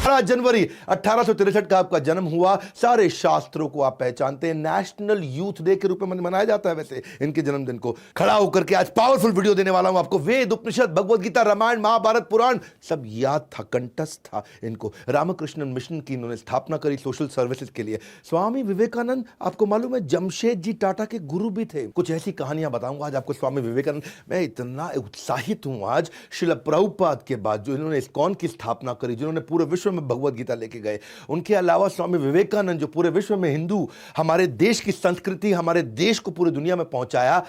जनवरी 1863 का आपका जन्म हुआ। सारे शास्त्रों को आप पहचानते हैं। नेशनल यूथ डे के रूप में मनाया जाता है वैसे इनके जन्मदिन को। खड़ा होकर के आज पावरफुल वीडियो देने वाला हूं आपको। वेद, उपनिषद, भगवत गीता, रामायण, महाभारत, पुराण सब याद था, कंठस्थ था इनको। रामकृष्ण मिशन की इन्होंने स्थापना करी सोशल सर्विसेज के लिए। स्वामी विवेकानंद आपको मालूम है जमशेद जी टाटा के गुरु भी थे। कुछ ऐसी कहानियां बताऊंगा आज आपको स्वामी विवेकानंद। मैं इतना उत्साहित हूं आज श्रील प्रभुपाद के बाद, जो इन्होंने इस्कॉन की स्थापना करी, जिन्होंने पूरे विश्व में भगवत गीता लेके गए। उनके अलावा स्वामी विवेकानंद जो पूरे विश्व में हिंदू, हमारे देश की संस्कृति, हमारे देश को पूरी दुनिया में पहुंचाया।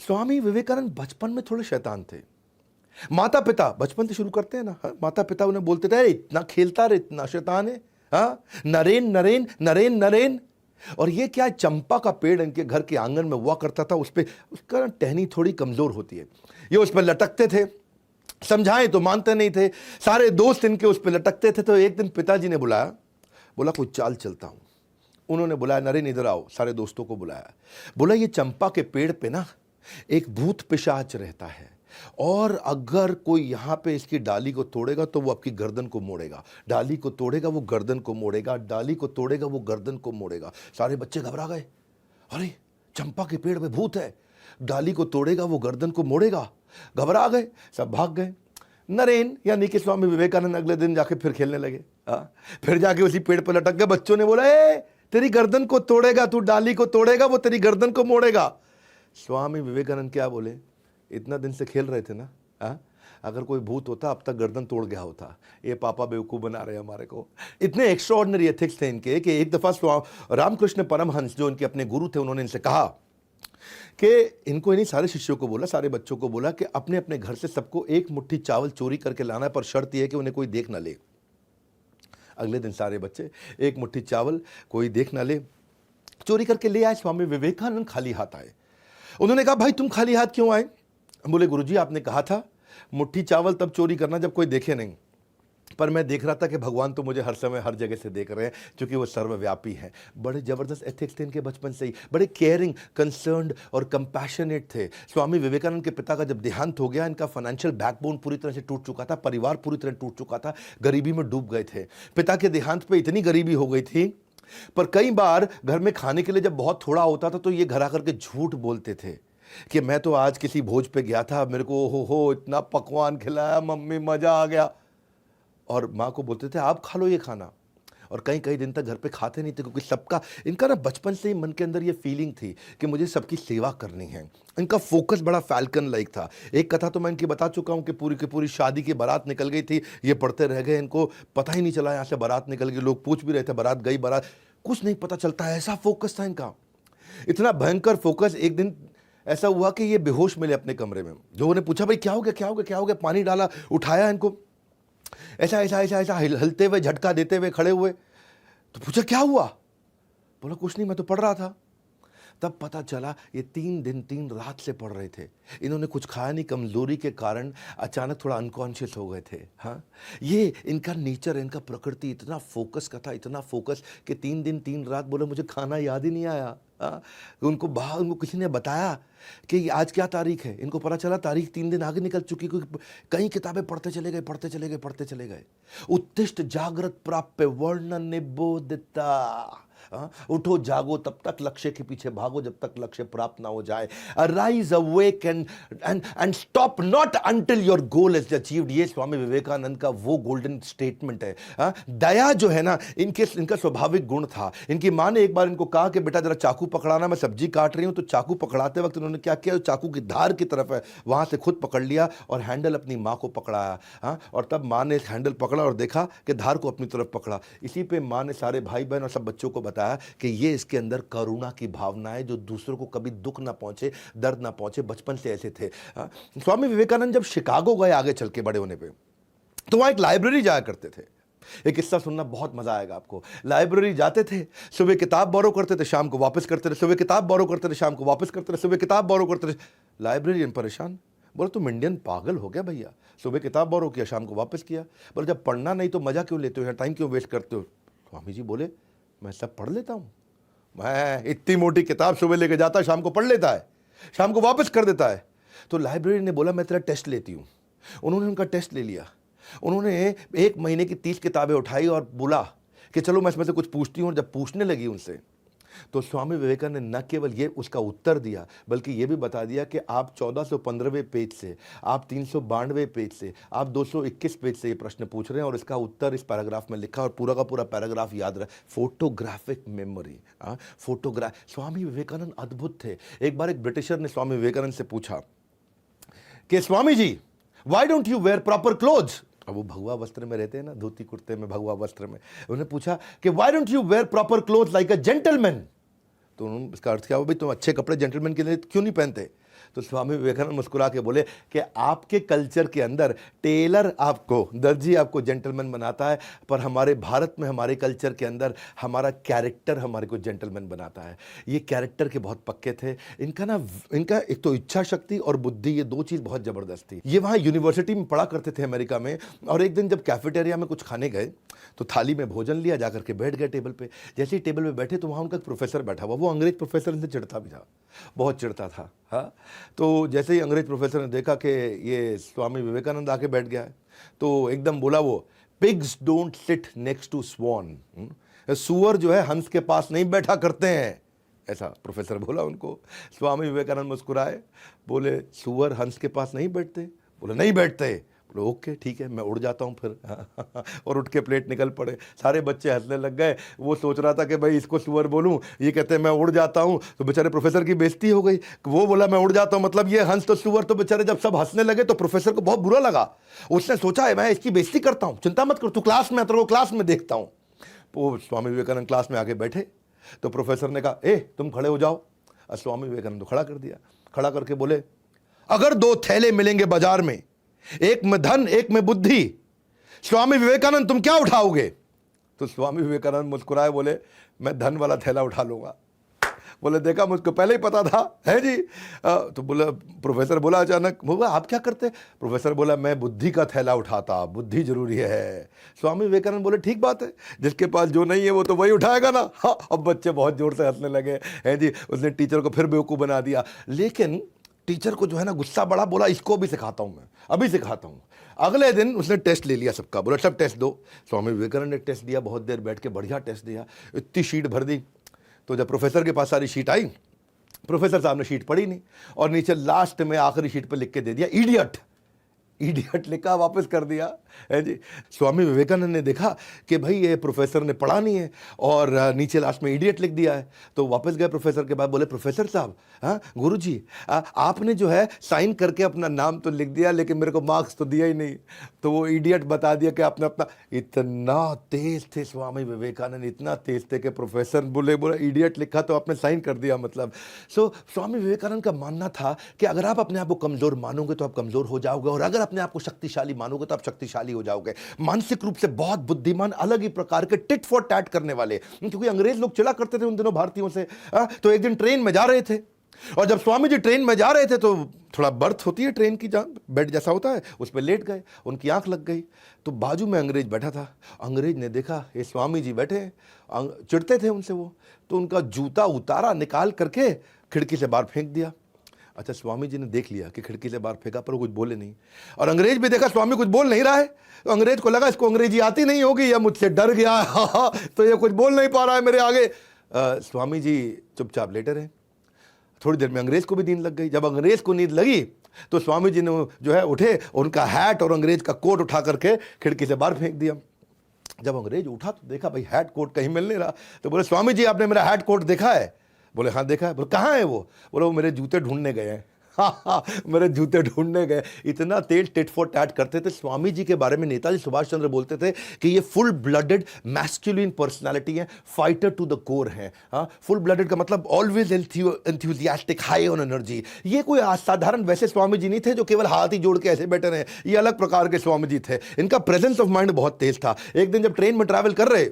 स्वामी विवेकानंद बचपन में थोड़े शैतान थे। माता पिता बचपन से शुरू करते हैं ना, माता पिता उन्हें बोलते थे इतना खेलता रहे, इतना शैतान है, हाँ नरेन नरेन नरेन नरेन। और ये क्या, चंपा का पेड़ इनके घर के आंगन में हुआ करता था, उस पे उसका टहनी थोड़ी कमजोर होती है, ये उस पर लटकते थे। समझाएं तो मानते नहीं थे, सारे दोस्त इनके उस पर लटकते थे। तो एक दिन पिताजी ने बुलाया, बोला कोई चाल चलता हूं। उन्होंने बुलाया, नरेन इधर आओ, सारे दोस्तों को बुलाया। बोला ये चंपा के पेड़ पे ना एक भूत पिशाच रहता है, और अगर कोई यहां पे इसकी डाली को तोड़ेगा तो वो आपकी गर्दन को मोड़ेगा, डाली को तोड़ेगा वो गर्दन को मोड़ेगा, डाली को तोड़ेगा वो गर्दन को मोड़ेगा। सारे बच्चे घबरा गए, अरे चंपा के पेड़ पे भूत है, डाली को तोड़ेगा वो गर्दन को मोड़ेगा। घबरा गए, सब भाग गए। नरेन यानी कि स्वामी विवेकानंद अगले दिन जाके फिर खेलने लगे। फिर जाके उसी पेड़ पर लटक गए। बच्चों ने बोला तेरी गर्दन को तोड़ेगा, तू डाली को तोड़ेगा वो तेरी गर्दन को मोड़ेगा। स्वामी विवेकानंद क्या बोले, इतना दिन से खेल रहे थे ना, अगर कोई भूत होता अब तक गर्दन तोड़ गया होता। ये पापा बेवकूफ बना रहे हमारे को। इतने एक्स्ट्राऑर्डिनरी एथिक्स थे इनके कि एक दफा रामकृष्ण परमहंस जो इनके अपने गुरु थे, उन्होंने इनसे कहा कि इनको, इन्हीं सारे शिष्यों को बोला, सारे बच्चों को बोला कि अपने अपने घर से सबको एक मुट्ठी चावल चोरी करके लाना है, पर शर्त यह है कि उन्हें कोई देख ना ले। अगले दिन सारे बच्चे एक मुट्ठी चावल कोई देख ना ले चोरी करके ले आए। स्वामी विवेकानंद खाली हाथ आए। उन्होंने कहा भाई तुम खाली हाथ क्यों आए? बोले गुरुजी आपने कहा था मुट्ठी चावल तब चोरी करना जब कोई देखे नहीं, पर मैं देख रहा था कि भगवान तो मुझे हर समय हर जगह से देख रहे हैं, क्योंकि वो सर्वव्यापी हैं। बड़े जबरदस्त एथिक्स थे इनके बचपन से ही, बड़े केयरिंग, कंसर्न्ड और कंपैशनेट थे। स्वामी विवेकानंद के पिता का जब देहांत हो गया, इनका फाइनेंशियल बैकबोन पूरी तरह से टूट चुका था, परिवार पूरी तरह टूट चुका था, गरीबी में डूब गए थे। पिता के देहांत पे इतनी गरीबी हो गई थी, पर कई बार घर में खाने के लिए जब बहुत थोड़ा होता था तो ये घर आकर के झूठ बोलते थे कि मैं तो आज किसी भोज पे गया था, मेरे को हो इतना पकवान खिलाया मम्मी, मजा आ गया। और माँ को बोलते थे आप खा लो ये खाना, और कई कई दिन तक घर पे खाते नहीं थे, क्योंकि सबका, इनका ना बचपन से ही मन के अंदर ये फीलिंग थी कि मुझे सबकी सेवा करनी है। इनका फोकस बड़ा फैल्कन लाइक था। एक कथा तो मैं इनकी बता चुका हूँ कि पूरी की पूरी शादी की बारात निकल गई थी, ये पढ़ते रह गए, इनको पता ही नहीं चला यहाँ से बारात निकल गई। लोग पूछ भी रहे थे बारात गई, बारात, कुछ नहीं पता चलता, ऐसा फोकस था इनका, इतना भयंकर फोकस। एक दिन ऐसा हुआ कि ये बेहोश मिले अपने कमरे में। लोगों ने पूछा भाई क्या हो गया, क्या हो गया, क्या हो गया? पानी डाला, उठाया इनको, ऐसा ऐसा ऐसा ऐसा हिलते हुए, झटका देते हुए खड़े हुए। तो पूछा क्या हुआ? बोला कुछ नहीं, मैं तो पढ़ रहा था। तब पता चला ये 3 दिन 3 रात से पढ़ रहे थे। इन्होंने कुछ खाया नहीं, कमजोरी के कारण अचानक थोड़ा अनकॉन्शियस हो गए थे। हाँ, ये इनका नेचर, इनका प्रकृति इतना फोकस का था, इतना फोकस कि 3 दिन 3 रात बोले मुझे खाना याद ही नहीं आया। उनको किसी ने बताया कि आज क्या तारीख है, इनको पता चला तारीख 3 दिन आगे निकल चुकी, क्योंकि कई किताबें पढ़ते चले गए, पढ़ते चले गए, पढ़ते चले गए। उत्तिष्ठ जागृत प्राप्य वर्ण निबोधिता, उठो जागो तब तक लक्ष्य के पीछे भागो जब तक लक्ष्य प्राप्त ना हो जाए। Arise awake and stop not until your goal is achieved. ये स्वामी विवेकानंद का वो गोल्डन स्टेटमेंट है। दया जो है ना, इनका स्वाभाविक गुण था। इनकी मां ने एक बार इनको कहा कि बेटा जरा चाकू पकड़ाना, मैं सब्जी काट रही हूं। तो चाकू पकड़ाते वक्त उन्होंने क्या किया, चाकू की धार की तरफ है वहां से खुद पकड़ लिया और हैंडल अपनी मां को पकड़ाया। और तब मां ने हैंडल पकड़ा और देखा कि धार को अपनी तरफ पकड़ा। इसी पे मां ने सारे भाई बहन और सब बच्चों को बताया कि ये इसके अंदर करुणा की भावना है, जो दूसरों को कभी दुख ना पहुंचे, दर्द ना पहुंचे। बचपन से ऐसे थे। स्वामी विवेकानंद जब शिकागो गए आगे चल के बड़े होने पे, तो वहां एक लाइब्रेरी जाया करते थे। एक किस्सा सुनना बहुत मजा आएगा आपको। लाइब्रेरी जाते थे, सुबह किताब बोरो करते थे, शाम को वापस करते थे, सुबह किताब बोरो करते थे, शाम को वापस करते थे, सुबह किताब बोरो करते थे। लाइब्रेरियन परेशान, बोले तुम इंडियन पागल हो गया भैया, सुबह किताब बोरो किया, शाम को वापस किया, बोले जब पढ़ना नहीं तो मजा क्यों लेते हो, टाइम क्यों वेस्ट करते हो? स्वामी जी बोले मैं सब पढ़ लेता हूं, मैं इतनी मोटी किताब सुबह लेके जाता है, शाम को पढ़ लेता है, शाम को वापस कर देता है। तो लाइब्रेरी ने बोला मैं तेरा टेस्ट लेती हूं। उन्होंने उनका टेस्ट ले लिया। उन्होंने 1 महीने की 30 किताबें उठाई और बोला कि चलो मैं इसमें से कुछ पूछती हूँ। और जब पूछने लगी उनसे, तो स्वामी विवेकानंद ने न केवल ये उसका उत्तर दिया, बल्कि ये भी बता दिया कि आप 1415वें पेज से, आप 392वें पेज से, आप 221 पेज से ये प्रश्न पूछ रहे हैं और इसका उत्तर इस पैराग्राफ में लिखा। और पूरा का पूरा पैराग्राफ याद रहा। फोटोग्राफिक मेमोरी, स्वामी विवेकानंद अद्भुत थे। एक बार एक ब्रिटिशर ने स्वामी विवेकानंद से पूछा कि Swami ji, why don't you wear proper clothes? अब वो भगवा वस्त्र में रहते हैं ना, धोती कुर्ते में, भगवा वस्त्र में। उन्होंने पूछा कि why don't you wear proper cloth like a gentleman? तो उन्होंने, इसका अर्थ क्या हुआ, भाई तुम अच्छे कपड़े जेंटलमैन के लिए क्यों नहीं पहनते? तो स्वामी विवेकानंद मुस्कुरा के बोले कि आपके कल्चर के अंदर टेलर आपको, दर्जी आपको जेंटलमैन बनाता है, पर हमारे भारत में, हमारे कल्चर के अंदर हमारा कैरेक्टर हमारे को जेंटलमैन बनाता है। ये कैरेक्टर के बहुत पक्के थे। इनका एक तो इच्छा शक्ति और बुद्धि, ये दो चीज़ बहुत ज़बरदस्त थी। ये वहाँ यूनिवर्सिटी में पढ़ा करते थे अमेरिका में। और एक दिन जब कैफेटेरिया में कुछ खाने गए तो थाली में भोजन लिया, जाकर के बैठ गए टेबल पे। जैसे ही टेबल पे बैठे तो वहाँ उनका एक प्रोफेसर बैठा हुआ। वो अंग्रेज प्रोफेसर इनसे चिढ़ता भी था, बहुत चिढ़ता था। हाँ, तो जैसे ही अंग्रेज प्रोफेसर ने देखा कि ये स्वामी विवेकानंद आके बैठ गया है, तो एकदम बोला वो, pigs don't sit next to swan. सुअर जो है हंस के पास नहीं बैठा करते हैं, ऐसा प्रोफेसर बोला उनको। स्वामी विवेकानंद मुस्कुराए, बोले सुअर हंस के पास नहीं बैठते? बोले नहीं बैठते। बोले ओके ठीक है, मैं उड़ जाता हूँ फिर। और उठ के प्लेट निकल पड़े। सारे बच्चे हंसने लग गए। वो सोच रहा था कि भाई इसको सुअर बोलूँ, ये कहते हैं मैं उड़ जाता हूँ, तो बेचारे प्रोफेसर की बेइज्जती हो गई। वो बोला मैं उड़ जाता हूँ, मतलब ये हंस तो सुअर। तो बेचारे जब सब हंसने लगे तो प्रोफेसर को बहुत बुरा लगा। उसने सोचा है मैं इसकी बेइज्जती करता हूँ, चिंता मत कर, तू क्लास में, तेरे को क्लास में देखता हूँ। वो स्वामी विवेकानंद क्लास में आके बैठे तो प्रोफेसर ने कहा, ए तुम खड़े हो जाओ। स्वामी विवेकानंद को खड़ा कर दिया। खड़ा करके बोले, अगर 2 थैले मिलेंगे बाजार में, एक में धन एक में बुद्धि, स्वामी विवेकानंद तुम क्या उठाओगे? तो स्वामी विवेकानंद मुस्कुराए, बोले मैं धन वाला थैला उठा लूंगा। बोले देखा, मुझको पहले ही पता था, है जी। तो बोला, प्रोफेसर बोला अचानक, बोला आप क्या करते? प्रोफेसर बोला मैं बुद्धि का थैला उठाता, बुद्धि जरूरी है। स्वामी विवेकानंद बोले ठीक बात है, जिसके पास जो नहीं है वो तो वही उठाएगा ना। हाँ, अब बच्चे बहुत जोर से हंसने लगे, है जी। उसने टीचर को फिर बेवकूफ़ बना दिया। लेकिन टीचर को जो है ना गुस्सा बड़ा, बोला इसको भी सिखाता हूँ, मैं अभी सिखाता हूँ। अगले दिन उसने टेस्ट ले लिया सबका, बोला सब टेस्ट दो। स्वामी विवेकानंद ने टेस्ट दिया, बहुत देर बैठ के बढ़िया टेस्ट दिया, इतनी शीट भर दी। तो जब प्रोफेसर के पास सारी शीट आई, प्रोफेसर साहब ने शीट पढ़ी नहीं और नीचे लास्ट में आखिरी शीट पर लिख के दे दिया इडियट। इडियट लिखा, वापस कर दिया, है जी। स्वामी विवेकानंद ने देखा कि भाई ये प्रोफेसर ने पढ़ा नहीं है और नीचे लास्ट में इडियट लिख दिया है। तो वापस गए प्रोफेसर के पास, बोले प्रोफेसर साहब, हाँ गुरुजी, आपने जो है साइन करके अपना नाम तो लिख दिया लेकिन मेरे को मार्क्स तो दिया ही नहीं। तो वो इडियट बता दिया कि आपने अपना, इतना तेज थे स्वामी विवेकानंद, इतना तेज थे कि प्रोफेसर बोले इडियट लिखा तो आपने साइन कर दिया, मतलब। सो स्वामी विवेकानंद का मानना था कि अगर आप अपने आप को कमजोर मानोगे तो आप कमजोर हो जाओगे, और अगर अपने आप को शक्तिशाली मानोगे तो आप शक्तिशाली हो जाओगे। मानसिक रूप से बहुत बुद्धिमान, अलग ही प्रकार के टिट फॉर टैट करने वाले, क्योंकि अंग्रेज लोग चिढ़ा करते थे उन दिनों भारतीयों से। तो एक दिन ट्रेन में जा रहे थे और जब स्वामी जी ट्रेन में जा रहे थे तो थोड़ा बर्थ होती है ट्रेन की, जहाँ बेड जैसा होता है, उस पर लेट गए, उनकी आंख लग गई। तो बाजू में अंग्रेज बैठा था। अंग्रेज ने देखा ये स्वामी जी बैठे, चिढ़ते थे उनसे वो, तो उनका जूता उतारा, निकाल करके खिड़की से बाहर फेंक दिया। अच्छा, स्वामी जी ने देख लिया कि खिड़की से बाहर फेंका पर वो कुछ बोले नहीं, और अंग्रेज भी देखा स्वामी कुछ बोल नहीं रहा है, तो अंग्रेज को लगा इसको अंग्रेजी आती नहीं होगी या मुझसे डर गया तो ये कुछ बोल नहीं पा रहा है मेरे आगे। स्वामी जी चुपचाप लेटे रहे। थोड़ी देर में अंग्रेज को भी नींद लग गई। जब अंग्रेज को नींद लगी तो स्वामी जी ने जो है उठे, उनका हैट और अंग्रेज का कोट उठा करके खिड़की से बाहर फेंक दिया। जब अंग्रेज उठा तो देखा भाई हैट कोट कहीं मिल नहीं रहा। तो बोले स्वामी जी आपने मेरा हैट कोट देखा है? बोले हाँ देखा है। बोले कहाँ है वो? बोले वो मेरे जूते ढूंढने गए हैं। हाँ, मेरे जूते ढूंढने गए। इतना तेज टिट फॉर टैट करते थे। स्वामी जी के बारे में नेताजी सुभाष चंद्र बोलते थे कि ये फुल ब्लडेड मैस्कुलिन पर्सनालिटी है, फाइटर टू द कोर है। हाँ, फुल ब्लडेड का मतलब always enthusiastic, high on energy. ये कोई असाधारण वैसे स्वामी जी नहीं थे जो केवल हाथ ही जोड़ के ऐसे बैठे रहे। ये अलग प्रकार के स्वामी जी थे। इनका प्रेजेंस ऑफ माइंड बहुत तेज था। एक दिन जब ट्रेन में ट्रैवल कर रहे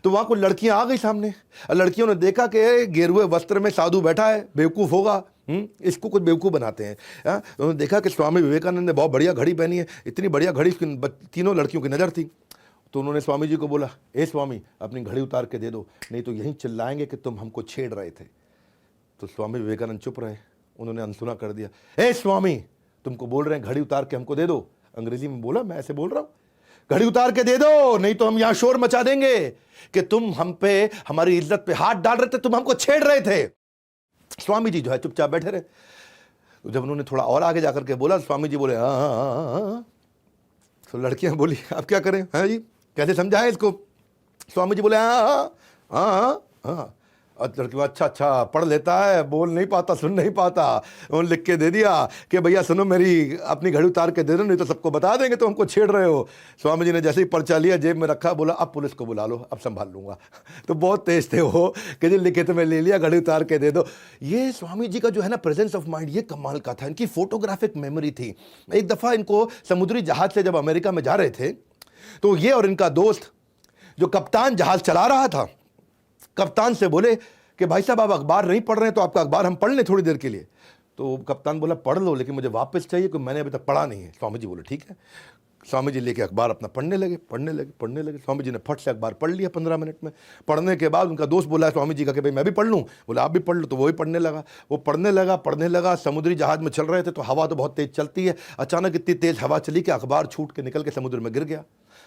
तो वहां कुछ लड़कियां आ गई सामने। लड़कियों ने देखा कि गेरुए वस्त्र में साधु बैठा है, बेवकूफ होगा, इसको कुछ बेवकूफ बनाते हैं। उन्होंने देखा कि स्वामी विवेकानंद ने बहुत बढ़िया घड़ी पहनी है, इतनी बढ़िया घड़ी तीनों लड़कियों की नजर थी। तो उन्होंने स्वामी जी को बोला, ए स्वामी अपनी घड़ी उतार के दे दो, नहीं तो यहीं चिल्लाएंगे कि तुम हमको छेड़ रहे थे। तो स्वामी विवेकानंद चुप रहे। उन्होंने अनसुना कर दिया, ए स्वामी तुमको बोल रहे हैं घड़ी उतार के हमको दे दो। अंग्रेजी में बोला, मैं ऐसे बोल रहा हूँ। घड़ी उतार के दे दो, नहीं तो हम यहां शोर मचा देंगे कि तुम हम पे, हमारी इज्जत पे हाथ डाल रहे थे, तुम हमको छेड़ रहे थे। स्वामी जी जो है चुपचाप बैठे रहे। तो जब उन्होंने थोड़ा और आगे जाकर के बोला, स्वामी जी बोले हाँ हाँ हाँ हाँ। तो लड़कियां बोली अब क्या करें, हाँ जी कैसे समझाएं इसको। स्वामी जी बोले हाँ हाँ हाँ हाँ। और लड़की अच्छा अच्छा पढ़ लेता है, बोल नहीं पाता, सुन नहीं पाता। उन्होंने लिख के दे दिया कि भैया सुनो, मेरी अपनी घड़ी उतार के दे दो, नहीं तो सबको बता देंगे तो हमको छेड़ रहे हो। स्वामी जी ने जैसे ही पर्चा लिया, जेब में रखा, बोला अब पुलिस को बुला लो, अब संभाल लूंगा। तो बहुत तेज थे वो कि जी लिखे तो मैं ले लिया, घड़ी उतार के दे दो। ये स्वामी जी का जो है ना प्रेजेंस ऑफ माइंड, ये कमाल का था। इनकी फोटोग्राफिक मेमोरी थी। एक दफ़ा इनको समुद्री जहाज से जब अमेरिका में जा रहे थे, तो ये और इनका दोस्त जो कप्तान जहाज चला रहा था, कप्तान से बोले कि भाई साहब आप अखबार नहीं पढ़ रहे हैं तो आपका अखबार हम पढ़ लें थोड़ी देर के लिए। तो कप्तान बोला पढ़ लो, लेकिन मुझे वापस चाहिए क्योंकि मैंने अभी तक पढ़ा नहीं है। स्वामी जी बोले ठीक है। स्वामी जी लेके अखबार अपना पढ़ने लगे। स्वामी जी ने फट से अखबार पढ़ लिया 15 मिनट में। पढ़ने के बाद उनका दोस्त बोला स्वामी जी का कि भाई मैं भी पढ़ लूँ। बोला आप भी पढ़ लो। तो वो ही पढ़ने लगा। वो पढ़ने लगा। समुद्री जहाज में चल रहे थे तो हवा तो बहुत तेज चलती है। अचानक इतनी तेज हवा चली कि अखबार छूट के निकल के समुद्र में गिर गया।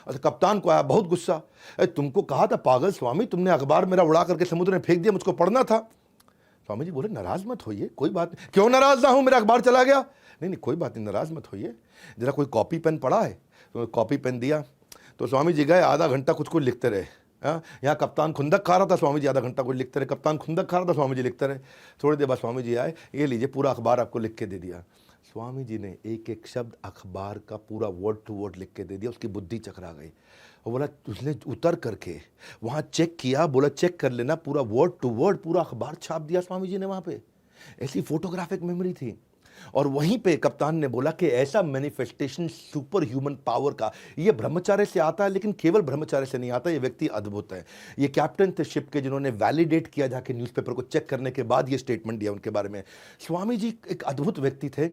अच्छा, कप्तान को आया बहुत गुस्सा, तुमको कहा था पागल स्वामी, तुमने अखबार मेरा उड़ा करके समुद्र में फेंक दिया, मुझको पढ़ना था। स्वामी जी बोले नाराज मत होइए, कोई बात नहीं। क्यों नाराज ना हूं, मेरा अखबार चला गया। नहीं कोई बात नहीं, नाराज मत होइए, जरा कोई कॉपी पेन पड़ा है। तो कॉपी पेन दिया। तो स्वामी जी गए, आधा घंटा कुछ लिखते रहे। यहाँ कप्तान खुंदक खा रहा था, स्वामी जी आधा घंटा कुछ लिखते रहे। कप्तान खुंदक खा रहा था, स्वामी जी लिखते रहे। थोड़ी देर बाद स्वामी जी आए, ये लीजिए पूरा अखबार आपको लिख के दे दिया। स्वामी जी ने एक एक शब्द अखबार का पूरा वर्ड टू वर्ड लिख के दे दिया। उसकी बुद्धि चकरा गई और बोला उसने उतर करके वहाँ चेक किया, बोला चेक कर लेना, पूरा वर्ड टू वर्ड पूरा अखबार छाप दिया स्वामी जी ने वहाँ पे। ऐसी फोटोग्राफिक मेमोरी थी। और वहीं पे कप्तान ने बोला कि ऐसा मैनिफेस्टेशन सुपर ह्यूमन पावर का ये ब्रह्मचार्य से आता है, लेकिन केवल ब्रह्मचार्य से नहीं आता, ये व्यक्ति अद्भुत है। ये कैप्टन थे शिप के, जिन्होंने वैलिडेट किया जाके न्यूज़पेपर को चेक करने के बाद ये स्टेटमेंट दिया उनके बारे में। स्वामी जी एक अद्भुत व्यक्ति थे।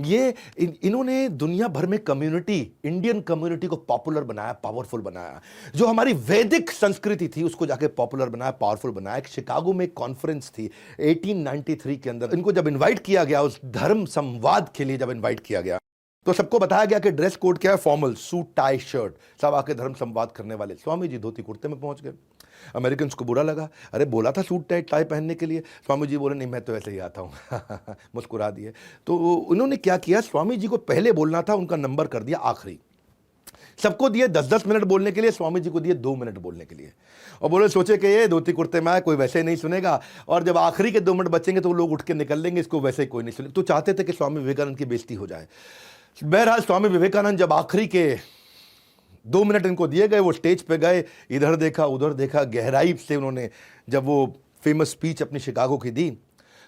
ये इन्होंने दुनिया भर में कम्युनिटी, इंडियन कम्युनिटी को पॉपुलर बनाया, पावरफुल बनाया। जो हमारी वैदिक संस्कृति थी उसको जाके पॉपुलर बनाया, पावरफुल बनाया। एक शिकागो में एक कॉन्फ्रेंस थी 1893 के अंदर। इनको जब इनवाइट किया गया, उस धर्म संवाद के लिए जब इनवाइट किया गया, तो सबको बताया गया कि ड्रेस कोड क्या है, फॉर्मल सूट टाई शर्ट, सब आके धर्म संवाद करने वाले। स्वामी जी धोती कुर्ते में पहुंच गए। अमेरिकन को बुरा लगा, अरे बोला था सूट टाई पहनने के लिए। स्वामी जी बोले नहीं मैं तो ऐसे ही आता हूँ। मुस्कुरा दिए। तो उन्होंने क्या किया, स्वामी जी को पहले बोलना था, उनका नंबर कर दिया आखिरी। सबको दिए 10-10 मिनट बोलने के लिए, स्वामी जी को दिए 2 मिनट बोलने के लिए। और बोले सोचे कि ये धोती कुर्ते में आए, कोई वैसे ही नहीं सुनेगा, और जब आखिरी के 2 मिनट बचेंगे तो लोग उठ के निकल लेंगे, इसको वैसे ही कोई नहीं सुनेगा। तो चाहते थे कि स्वामी विवेकानंद की बेइज्जती हो जाए। बहरहाल स्वामी विवेकानंद जब आखिरी के 2 मिनट इनको दिए गए, वो स्टेज पे गए, इधर देखा उधर देखा, गहराई से उन्होंने जब वो फेमस स्पीच अपनी शिकागो की दी,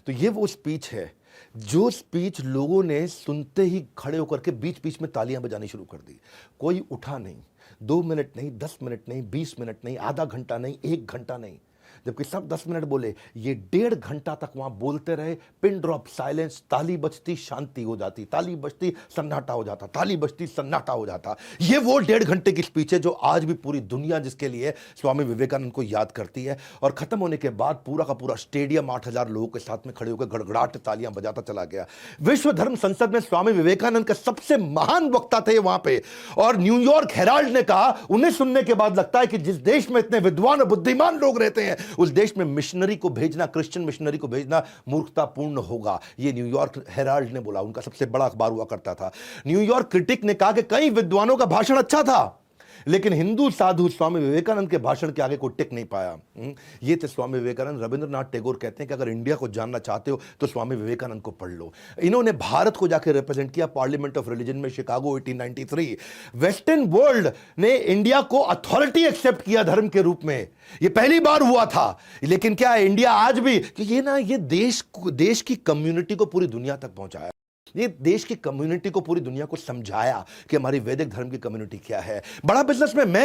तो ये वो स्पीच है जो स्पीच लोगों ने सुनते ही खड़े होकर के बीच बीच में तालियां बजानी शुरू कर दी। कोई उठा नहीं। 2 मिनट नहीं, 10 मिनट नहीं, 20 मिनट नहीं, आधा घंटा नहीं, 1 घंटा नहीं, जबकि सब 10 मिनट बोले, ये 1.5 घंटा तक वहां बोलते रहे। पिन ड्रॉप साइलेंस, ताली बजती शांति हो जाती, ताली बजती सन्नाटा हो जाता, ताली बजती सन्नाटा हो जाता। ये वो 1.5 घंटे की स्पीच है जो आज भी पूरी दुनिया जिसके लिए स्वामी विवेकानंद को याद करती है। और खत्म होने के बाद पूरा का पूरा स्टेडियम 8000 लोगों के साथ में खड़े होकर गड़गड़ाहट तालियां बजाता चला गया। विश्व धर्म संसद में स्वामी विवेकानंद का सबसे महान वक्ता थे वहां पे। और न्यूयॉर्क हेराल्ड ने कहा, उन्हें सुनने के बाद लगता है कि जिस देश में इतने विद्वान और बुद्धिमान लोग रहते हैं, उस देश में मिशनरी को भेजना, क्रिश्चियन मिशनरी को भेजना मूर्खतापूर्ण होगा। ये न्यूयॉर्क हेराल्ड ने बोला, उनका सबसे बड़ा अखबार हुआ करता था। न्यूयॉर्क क्रिटिक ने कहा कि कई विद्वानों का भाषण अच्छा था, लेकिन हिंदू साधु स्वामी विवेकानंद के भाषण के आगे कोई टिक नहीं पाया। ये थे स्वामी विवेकानंद। रविंद्रनाथ टैगोर कहते हैं कि अगर इंडिया को जानना चाहते हो तो स्वामी विवेकानंद को पढ़ लो। इन्होंने भारत को जाकर रिप्रेजेंट किया पार्लियामेंट ऑफ रिलीजन में, शिकागो 1893। वेस्टर्न वर्ल्ड ने इंडिया को अथॉरिटी एक्सेप्ट किया धर्म के रूप में, ये पहली बार हुआ था। लेकिन क्या है, इंडिया आज भी ये देश की कम्युनिटी को पूरी दुनिया तक पहुंचाया। ये देश की कम्युनिटी को पूरी दुनिया को समझाया कि हमारी वैदिक धर्म की कम्युनिटी क्या है। बड़ा बिजनेस में मैं